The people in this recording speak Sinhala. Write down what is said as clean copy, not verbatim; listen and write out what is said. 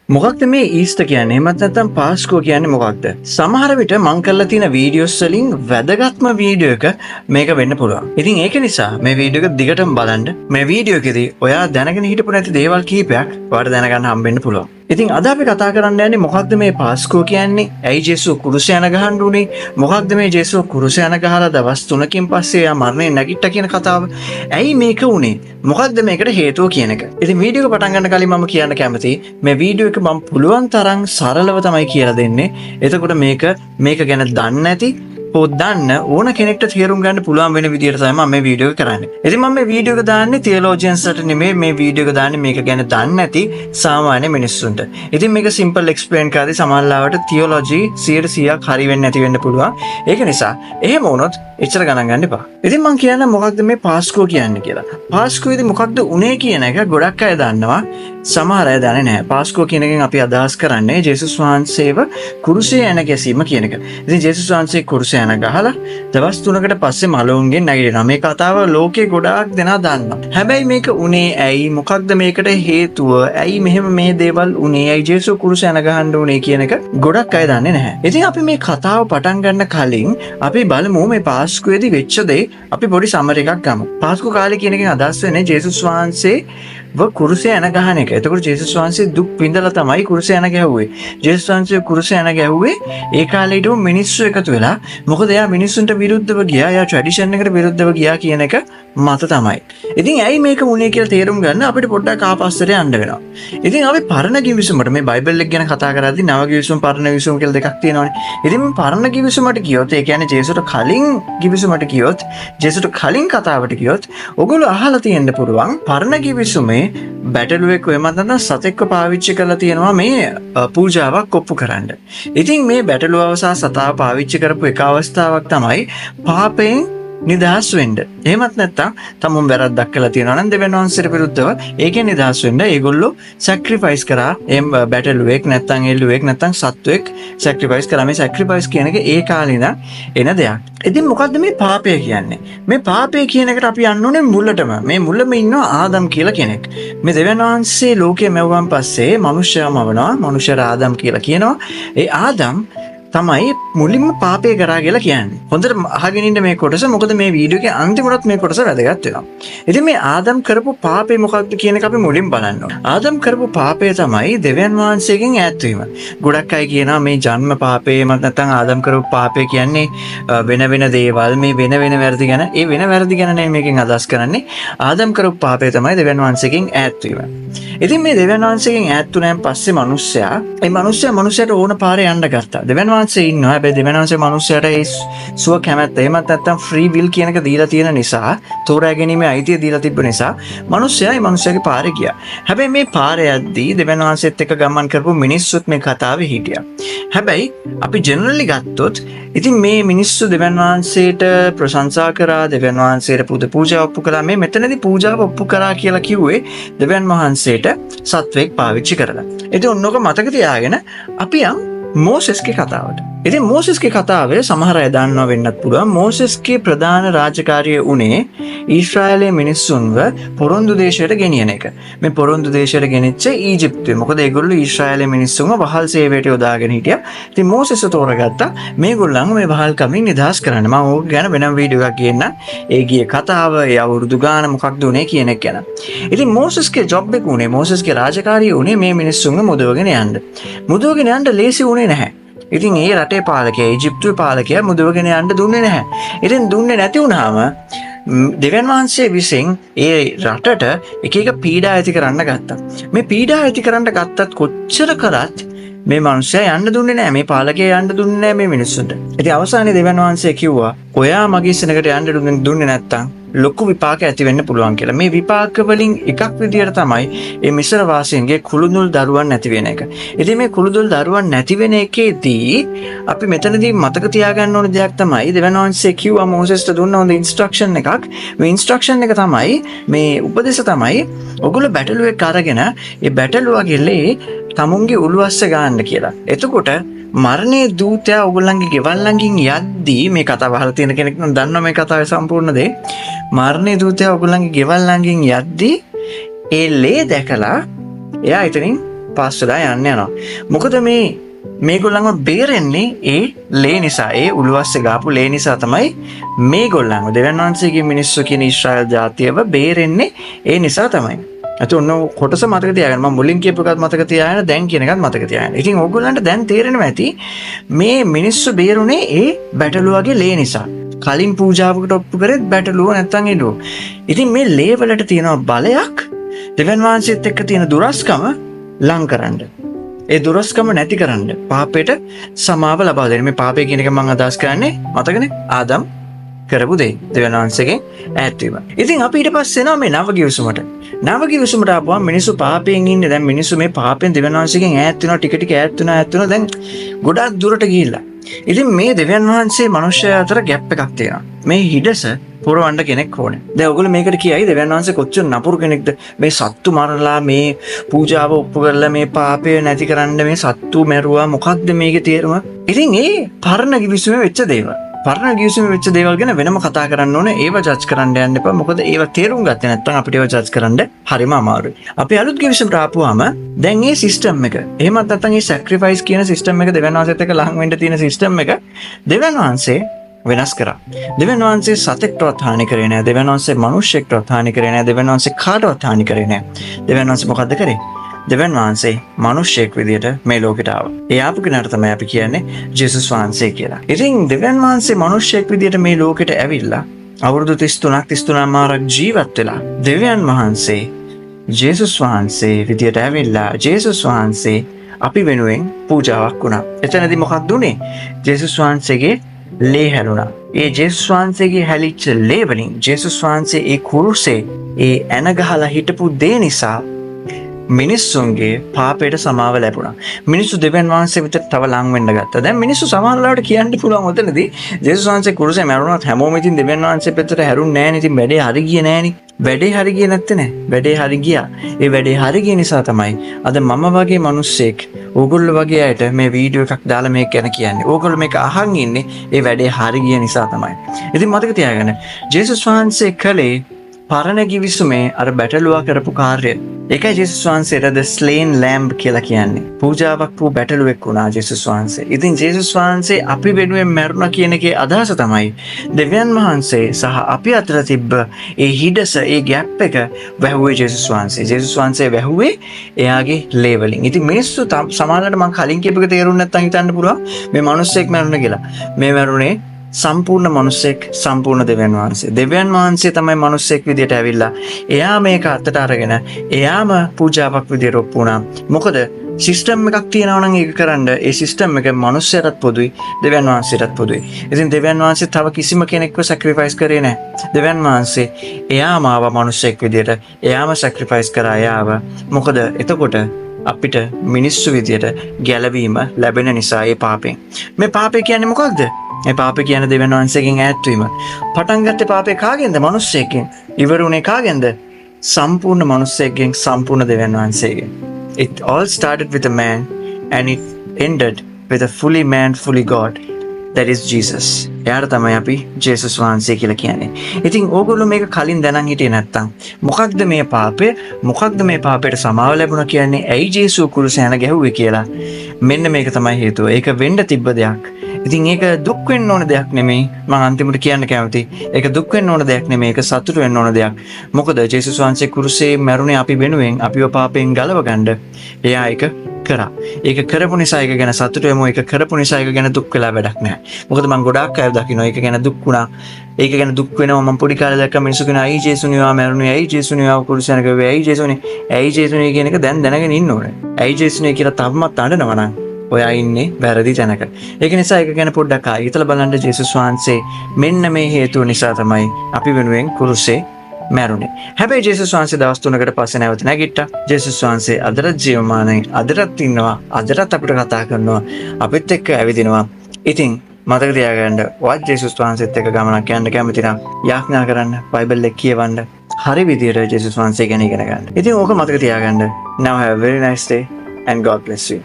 මොකක්ද මේ ඊස්ටර් කියන්නේ? එහෙමත් නැත්නම් පාස්කෝ කියන්නේ මොකක්ද? සමහර විට මම කරලා තියෙන වීඩියෝස් වලින් වැදගත්ම වීඩියෝ එක මේක වෙන්න පුළුවන්. ඉතින් ඒක නිසා මේ වීඩියෝ එක දිගටම බලන්න. මේ වීඩියෝ එකේදී ඔයා දැනගෙන හිටපු නැති දේවල් කීපයක් ඔයාලට දැනගන්න හම්බෙන්න පුළුවන්. ඉතින් අද අපි කතා කරන්න යන්නේ මොකක්ද මේ පාස්කෝ කියන්නේ? ඇයි ජේසුස් කුරුස යන ගහන්න උනේ? මොකක්ද මේ ජේසුස් කුරුස යන ගහලා දවස් 3කින් පස්සේ එයා මරණයෙන් නැගිට්ටා කියන කතාව? ඇයි මේක උනේ? මොකක්ද මේකට හේතුව කියන එක? ඉතින් වීඩියෝ එක පටන් ගන්න කලින් මම කියන්න කැමතියි මේ වීඩියෝ එක මම පුළුවන් තරම් සරලව තමයි කියලා දෙන්නේ. එතකොට මේක ගැන දන්නේ නැති දන්න ඕන කෙනෙක්ට තේරුම් ගන්න පුළුවන් වෙන විදිහට තමයි මම මේ වීඩියෝ එක කරන්නේ. ඉතින් මම මේ වීඩියෝ එක දාන්නේ තියොලොජියන්ස්ලට නෙමෙයි මේ වීඩියෝ එක දාන්නේ මේක ගැන දන්නේ නැති සාමාන්‍ය මිනිස්සුන්ට. ඉතින් මේක සිම්පල් එක්ස්ප්ලেইন කරද්දී සමහරවිට තියොලොජි 100%ක් හරි වෙන්නේ නැති වෙන්න පුළුවන්. ඒක නිසා එහෙම වුණොත් එච්චර ගණන් ගන්න එපා. ඉතින් මම කියන්න මොකක්ද මේ පාස්කෝ කියන්නේ කියලා. පාස්කෝයේදී මොකක්ද උනේ කියන එක ගොඩක් අය දන්නවා. සමහර අය දන්නේ නැහැ. පාස්කෝ කියන එකෙන් අපි අදහස් කරන්නේ ජේසුස් වහන්සේව කුරුසේ යන ගැසීම කියන එක. ඉතින් ජේසුස් වහන්සේ කුරුසේ යන ගහලා දවස් 3කට පස්සේ මලවුන්ගෙන් නැගිටිනවා. මේ කතාව ලෝකේ ගොඩාක් දෙනා දන්නවා. හැබැයි මේක උනේ ඇයි? මොකක්ද මේකට හේතුව? ඇයි මෙහෙම මේ දේවල් උනේ? ඇයි ජේසුස් කුරුසේ යන ගහන්න උනේ කියන එක ගොඩක් අය දන්නේ නැහැ. ඉතින් අපි මේ කතාව පටන් ගන්න කලින් අපි බලමු මේ පාස්කුවේදී වෙච්ච දේ අපි පොඩි සමර් එකක් ගමු. පාස්කු කාලේ කියන එකෙන් අදහස් වෙන්නේ ජේසුස් වහන්සේ කුරුසේ යන ගහන එක. එතකොට ජේසුස් වහන්සේ දුක් විඳලා තමයි කුරුසේ යන ගැහුවේ. ජේසුස් වහන්සේ කුරුසේ යන ගැහුවේ ඒ කාලේ හිටපු මිනිස්සු එකතු වෙලා. මොකද එයා මිනිස්සුන්ට විරුද්ධව ගියා. එයා ට්‍රැඩිෂන් එකට විරුද්ධව ගියා කියන එක මත තමයි. ඉතින් ඇයි මේක වුනේ කියලා තේරුම් ගන්න අපිට පොඩ්ඩක් ආපස්සට යන්න වෙනවා. ඉතින් අපි පරණ කිවිසුමට මේ බයිබල් එක ගැන කතා කරද්දී නව කිවිසුම පරණ කිවිසුම කියලා දෙකක් තියෙනවානේ. ඉතින් මේ පරණ කිවිසුමට කියොත් ඒ කියන්නේ ජේසුස්ට කලින් කිවිසුමට කියොත් ජේසුස්ට කලින් කතාවට කියොත් ඔයගොල්ලෝ අහලා තියෙන්න පුළුවන් පරණ කිවිසුමේ බැටළුවෙක් වෙමත් නැත්නම් සතෙක්ව පාවිච්චි කරලා තියෙනවා මේ පූජාවක් ඔප්පු කරන්න. ඉතින් මේ බැටළුවව සහ සතාව පාවිච්චි කරපු එක අවස්ථාවක් තමයි පාපයෙන් නිදහස් වෙන්න. එහෙමත් නැත්නම් තමුන් වැරද්දක් කළා තියෙනවා නම් දෙවියන් වහන්සේට විරුද්ධව ඒකෙන් නිදහස් වෙන්න ඒගොල්ලෝ සැක්‍රිෆයිස් කරා. එම් බැටළුවෙක් නැත්නම් එළුවෙක් නැත්නම් සත්වෙක් සැක්‍රිෆයිස් කරා. මේ සැක්‍රිෆයිස් කියන එක ඒ කාලේ ඉඳන් එන දෙයක්. ඉතින් මොකද්ද මේ පාපය කියන්නේ? මේ පාපය කියන එකට අපි යන්න ඕනේ මුලටම. මේ මුලම ඉන්නවා ආදම් කියලා කෙනෙක්. මේ දෙවියන් වහන්සේ ලෝකෙ මැවුවන් පස්සේ මිනිස්සයා මවනවා. මිනිස්සයා ආදම් කියලා කියනවා. ඒ ආදම් තමයි මුලින්ම පාපය කරා කියලා කියන්නේ. හොඳට අහගෙන ඉන්න මේ කොටස මොකද මේ වීඩියෝ එකේ අන්තිමටත් මේ කොටස වැදගත් වෙනවා. ඉතින් මේ ආදම් කරපු පාපේ මොකක්ද කියන එක අපි මුලින් බලන්න ඕනේ. ආදම් කරපු පාපය තමයි දෙවියන් වහන්සේගෙන් ඈත් වීම. ගොඩක් අය කියනවා මේ ජන්ම පාපේ මත නැත්නම් ආදම් කරපු පාපය කියන්නේ වෙන වෙන දේවල් මේ වෙන වෙන වැරදි ගැන. ඒ වෙන වැරදි ගැන නෙමෙයි මේකෙන් අදහස් කරන්නේ. ආදම් කරපු පාපය තමයි දෙවියන් වහන්සේගෙන් ඈත් වීම. ඉතින් මේ දෙවියන් වහන්සේගෙන් ඈත් වුණාන් පස්සේ මිනිස්සයාට ඕන පාරේ යන්න ගත්තා. දෙවියන් වහන්සේ ඉන්නවා. හැබැයි දෙවියන් වහන්සේ මිනිස්සයාට ඒ සුව කැමැත්ත එහෙමත් නැත්නම් ෆ්‍රී විල් කියන එක දීලා තියෙන නිසා, තෝරා ගැනීමේ අයිතිය දීලා තිබ්බ නිසා මිනිස්සයාගේ පාරේ ගියා. හැබැයි මේ පාරේ යද්දී දෙවියන් වහන්සේත් එක්ක ගමන් කරපු මිනිස්සුත් මේ කතාවේ හිටියා. හැබැයි අපි ජෙනරලි ගත්තොත් ඉතින් මේ මිනිස්සු දෙවියන් වහන්සේට ප්‍රශංසා කරා, දෙවියන් වහන්සේට පූජා ඔප්පු කළා. මේ මෙතනදී පූජාව ඔප්පු කරා කියලා කිව්වේ දෙවියන් වහන්සේට සත්වෙක් පාවිච්චි කරලා. ඉතින් ඔන්නෝක මතක තියාගෙන අපි යම් මෝසෙස්ගේ කතාවට. ඉතින් මෝසෙස්ගේ කතාවේ සමහර අය දන්නවා වෙන්නත් පුළුවන් මෝසෙස්ගේ ප්‍රධාන රාජකාරිය උනේ ඊශ්‍රායලයේ මිනිස්සුන්ව පොරොන්දු දේශයට ගෙනියන එක. මේ පොරොන්දු දේශයට ගෙනිච්ච ඊජිප්තුවේ. මොකද ඒගොල්ලෝ ඊශ්‍රායලයේ මිනිස්සුන්ව වහල් සේවයට යොදාගෙන හිටියා. ඉතින් මෝසෙස් තෝරගත්තා මේගොල්ලන්ව මේ වහල් කමින් නිදහස් කරන්න. මම ඕක ගැන වෙනම වීඩියෝ එකක් ගේන්නම්. ඒ ගියේ කතාව, ඒ අවුරුදු ගාන මොකක්ද උනේ කියන එක ගැන. ඉතින් මෝසෙස්ගේ ජොබ් එක උනේ, මෝසෙස්ගේ රාජකාරිය උනේ මේ මිනිස්සුන්ව මුදවගෙන යන්න. මුදවගෙන යන්න ලේසි උනේ නැහැ. ඉතින් ඒ රටේ පාලකයා, ඊජිප්තුවේ පාලකයා මුදවගෙන යන්න දුන්නේ නැහැ. ඉතින් දුන්නේ නැති වුණාම දෙවියන් වහන්සේ විසින් ඒ රටට එක එක පීඩා ඇති කරන්න ගත්තා. මේ පීඩා ඇති කරන්න ගත්තත් කොච්චර කරත් මේ මිනිස්සයා යන්න දුන්නේ නැහැ. මේ පාලකයා යන්න දුන්නේ නැහැ මේ මිනිස්සුන්ට. ඉතින් අවසානයේ දෙවියන් වහන්සේ කිව්වා, "ඔයා මගේ සෙනඟට යන්න දුන්නේ නැත්තම් ලොකු විපාක ඇති වෙන්න පුළුවන්" කියලා. මේ විපාක වලින් එකක් විදියට තමයි මේ මිස්ර වාසීන්ගේ කුළුණුල් දරුවන් නැති වෙන එක. ඉතින් මේ කුළුණුල් දරුවන් නැති වෙන එකේදී අපි මෙතනදී මතක තියාගන්න ඕන දෙයක් තමයි දෙවියන් වහන්සේ කිව්වා මෝසෙස්ට දුන්න හොඳ ඉන්ස්ට්‍රක්ෂන් එකක්. මේ ඉන්ස්ට්‍රක්ෂන් එක තමයි මේ උපදේශ තමයි ඔගොල්ලෝ බැටළුවෙක් අරගෙන ඒ බැටළුවා ගෙල්ලේ තමුන්ගේ උළුවස්ස ගන්න කියලා. එතකොට මරණයේ දූතයා ඔයගොල්ලන්ගේ ගෙවල් ළඟින් යද්දී මේ කතාව අහලා තියෙන කෙනෙක් නම් දන්නවා මේ කතාවේ සම්පූර්ණ දේ. මරණයේ දූතයා ඔයගොල්ලන්ගේ ගෙවල් ළඟින් යද්දී ඒ ලේ දැකලා එයා ඉතින් පාස් වෙලා යන්න යනවා. මොකද මේගොල්ලන්ව බේරෙන්නේ ඒ ලේ නිසා, ඒ උළුවස්සේ ගාපු ලේ නිසා තමයි මේගොල්ලන්ව දෙවියන් වහන්සේගේ මිනිස්සු කියන ඊශ්‍රායල් ජාතියව බේරෙන්නේ ඒ නිසා තමයි. අත ඔන්න කොටස මතක තියාගන්න. මම මුලින් කියපු එකත් මතක තියාගන්න, දැන් කියන එකත් මතක තියාගන්න. ඉතින් ඕගොල්ලන්ට දැන් තේරෙනවා ඇති මේ මිනිස්සු බේරුනේ ඒ බැටළුවගේ ලේ නිසා. කලින් පූජාවකට ඔප්පු කරෙත් බැටළුව නැත්තම් එළුව. ඉතින් මේ ලේ වලට තියෙන බලයක් දෙවියන් වහන්සේත් එක්ක තියෙන දුරස්කම ලං කරන්න. ඒ දුරස්කම නැති කරන්න පාපයට සමාව ලබා දෙන්න. මේ පාපය කියන එක මම අදහස් කරන්නේ මතකනේ ආදම් කරපු දේ දෙවියන් වහන්සේගෙන් ඈත් වීම. ඉතින් අපි ඊට පස්සේ එනවා මේ නව ගිවිසුමට. නව ගිවිසුමට ආපුවම මිනිස්සු පාපයෙන් ඉන්නේ. දැන් මිනිස්සු මේ පාපයෙන් දෙවියන් වහන්සේගෙන් ඈත් වෙනවා, ටික ටික ඈත් වෙනවා. දැන් ගොඩාක් දුරට ගිහිල්ලා. ඉතින් මේ දෙවියන් වහන්සේ මනුෂ්‍යය අතර ගැප් එකක් තියෙනවා. මේ හිඩස පුරවන්න කෙනෙක් ඕනේ. දැන් ඔයගොල්ලෝ මේකට කියයි දෙවියන් වහන්සේ කොච්චර නපුරු කෙනෙක්ද? මේ සත්තු මරලා මේ පූජාව ඔප්පු කරලා මේ පාපය නැති කරන්න මේ සත්තු මැරුවා. මොකක්ද මේකේ තේරුම? ඉතින් ඒ පරණ ගිවිසුමේ වෙච්ච දේවල්. පරණ ගිවිසුමේ වෙච්ච දේවල් ගැන වෙනම කතා කරන්න ඕනේ. ඒව ජජ් කරන්න යන්න එපා. මොකද ඒව තේරුම් ගත්තේ නැත්නම් අපිට ඒව ජජ් කරන්න හරිම අමාරුයි. අපි අලුත් ගිවිසුමට ආපුවාම දැන් මේ සිස්ටම් එක, එහෙමත් නැත්නම් මේ සැක්‍රිෆයිස් කියන සිස්ටම් එක, දෙවියන් වහන්සේත් එක්ක ලං වෙන්න තියෙන සිස්ටම් එක දෙවියන් වහන්සේ වෙනස් කරා. දෙවියන් වහන්සේ සතෙක්ටවත් හානි කරේ නැහැ. දෙවියන් වහන්සේ මිනිස්සෙක්ටවත් හානි කරේ නැහැ. දෙවියන් වහන්සේ කාටවත් හානි කරේ නැහැ. දෙවියන් වහන්සේ මොකද්ද කරේ? දෙවියන් වහන්සේ මිනිස්සෙක් විදියට මේ ලෝකෙට ආවා. ඒ ආපු කෙනාට තමයි අපි කියන්නේ ජේසුස් වහන්සේ කියලා. ඉතින් දෙවියන් වහන්සේ මිනිස්සෙක් විදියට මේ ලෝකෙට ඇවිල්ලා අවුරුදු 33 මාරක් ජීවත් වෙලා දෙවියන් වහන්සේ ජේසුස් වහන්සේ විදියට ඇවිල්ලා ජේසුස් වහන්සේ අපි වෙනුවෙන් පූජාවක් වුණා. එතනදී මොකක්ද උනේ? ජේසුස් වහන්සේගේ ලේ හැලුණා. ඒ ජේසුස් වහන්සේගේ හැලිච්ච ලේ වලින් ජේසුස් වහන්සේ ඒ කුරුසේ ඒ ඇන ගහලා හිටපු දේ නිසා මිනිස්සුන්ගේ පාපයට සමාව ලැබුණා. මිනිස්සු දෙවියන් වහන්සේ විතර තව ලං වෙන්න ගත්තා. දැන් මිනිස්සු සමහර වෙලාවට කියන්න පුළුවන් ඔතනදී ජේසුස් වහන්සේ කුරුසේ මැරුණාත් හැමෝම ඉතින් දෙවියන් වහන්සේ පැත්තට හැරුන්නේ නැහැ නේ. ඉතින් වැඩේ හරි ගියේ නැහැ නේ. වැඩේ හරි ගියේ නැත්තේ නේ. වැඩේ හරි ගියා. ඒ වැඩේ හරි ගිය නිසා තමයි අද මම වගේ මිනිස්සෙක් ඕගොල්ලෝ වගේ අයට මේ වීඩියෝ එකක් දාලා මේක ගැන කියන්නේ. ඕගොල්ලෝ මේක අහන් ඉන්නේ ඒ වැඩේ හරි ගිය නිසා තමයි. ඉතින් මතක තියාගන්න ජේසුස් වහන්සේ කලේ පරණ ගිවිසුමේ අර බැටළුවා කරපු කාර්යය. ඒකයි ජේසුස් වහන්සේට the slain lamb කියලා කියන්නේ. පූජාවක් වූ බැටළුවෙක් වුණා ජේසුස් වහන්සේ. ඉතින් ජේසුස් වහන්සේ අපි වෙනුවෙන් මැරුණා කියන එකේ අදහස තමයි දෙවියන් වහන්සේ සහ අපි අතර තිබ්බ ඒ හිඩස, ඒ ગેප් එක වැහුවේ ජේසුස් වහන්සේ. ජේසුස් වහන්සේ වැහුවේ එයාගේ ලේ වලින්. ඉතින් මිනිස්සු සමහරවිට මම කලින් කියපු එක තේරුම් නැත්නම් හිතන්න පුළුවන් මේ මිනිස්සෙක් මැරුණා කියලා. මේ මැරුණේ සම්පූර්ණ මිනිසෙක්, සම්පූර්ණ දෙවියන් වහන්සේ. දෙවියන් වහන්සේ තමයි මිනිසෙක් විදියට ඇවිල්ලා එයා මේක අතට අරගෙන එයාම පූජාවක් විදියට ඔප්පු වුණා. මොකද සිස්ටම් එකක් තියෙනවා නම් ඒක කරන්න ඒ සිස්ටම් එක මිනිස්සයටත් පොදුයි, දෙවියන් වහන්සේටත් පොදුයි. ඉතින් දෙවියන් වහන්සේ තව කිසිම කෙනෙක්ව සැක්‍රිෆයිස් කරේ නැහැ. දෙවියන් වහන්සේ එයාම ආව මිනිසෙක් විදියට, එයාම සැක්‍රිෆයිස් කරා එයාව. මොකද එතකොට අපිට මිනිස්සු විදියට ගැලවීම ලැබෙන නිසා ඒ පාපෙන්. මේ පාපය කියන්නේ මොකක්ද? මේ පාපය කියන්නේ දෙවියන් වහන්සේගෙන් ඈත් වීම. පටන් ගත්තේ පාපේ කාගෙන්ද? මිනිස්සෙක්ගෙන්. ඉවරුනේ කාගෙන්ද? සම්පූර්ණ මිනිස්සෙක්ගෙන්, සම්පූර්ණ දෙවියන් වහන්සේගෙන්. It all started with a man and it ended with a fully man, fully God. That is Jesus. එයාට තමයි අපි ජේසුස් වහන්සේ කියලා කියන්නේ. ඉතින් ඕගොල්ලෝ මේක කලින් දැනන් හිටියේ නැත්තම් මොකක්ද මේ පාපය? මොකක්ද මේ පාපයට සමාව ලැබුණා කියන්නේ? ඇයි ජේසුස් කුරුසේ යන ගැහුවේ කියලා? මෙන්න මේක තමයි හේතුව. ඒක වෙන්න තිබ්බ දෙයක්. ඉතින් ඒක දුක් වෙන්න ඕන දෙයක් නෙමෙයි. මම අන්තිමට කියන්න කැමති. ඒක දුක් වෙන්න ඕන දෙයක් නෙමෙයි. ඒක සතුට වෙන්න ඕන දෙයක්. මොකද ජේසුස් වහන්සේ කුරුසේ මැරුණේ අපි වෙනුවෙන්, අපිව පාපයෙන් ගලව ගන්න. එයා ඒක කරා. ඒක කරපු නිසා ඒක ගැන සතුට වෙමු. ඒක කරපු නිසා ඒක ගැන දුක් වෙලා වැඩක් නැහැ. මොකද මම ගොඩාක් අය දකිනවා ඒක ගැන දුක් වුණා. ඒක ගැන දුක් වෙනවා. මම පොඩි කාලේ දැක්ක මිනිස්සු කෙනා ඇයි ජේසුස් නිවා මැරුණේ? ඇයි ජේසුස් නිවා කුරුසයන ගවේ? ඇයි ජේසුස්නේ? ඇයි ජේසුස්නේ කියන එක දැන් දැනගෙන ඉන්න ඕනේ. ඇයි ජේසුස්නේ කියලා තවමත් අඬනවා නම් ඔයා ඉන්නේ වැරදි තැනක. ඒක නිසා ඒක ගැන පොඩ්ඩක් හිතලා බලන්න. ජේසුස් වහන්සේ මෙන්න මේ හේතුව නිසා තමයි අපි වෙනුවෙන් කුරුසේ මැරුණේ. හැබැයි ජේසුස් වහන්සේ දවස් 3කට පස්සේ නැවත නැගිට්ටා. ජේසුස් වහන්සේ අදටත් ජීවමානයි. අදටත් ඉන්නවා. අදටත් අපිට කතා කරනවා. අපිත් එක්ක ඇවිදිනවා. ඉතින් මතක තියාගන්න වත් ජේසුස් වහන්සේත් එක්ක ගමනක් යන්න කැමති නම් යාඥා කරන්න, බයිබල් එක කියවන්න, හරි විදියට ජේසුස් වහන්සේ ගැන ඉගෙන ගන්න. ඉතින් ඕක මතක තියාගන්න. Now have a very nice day and God bless you.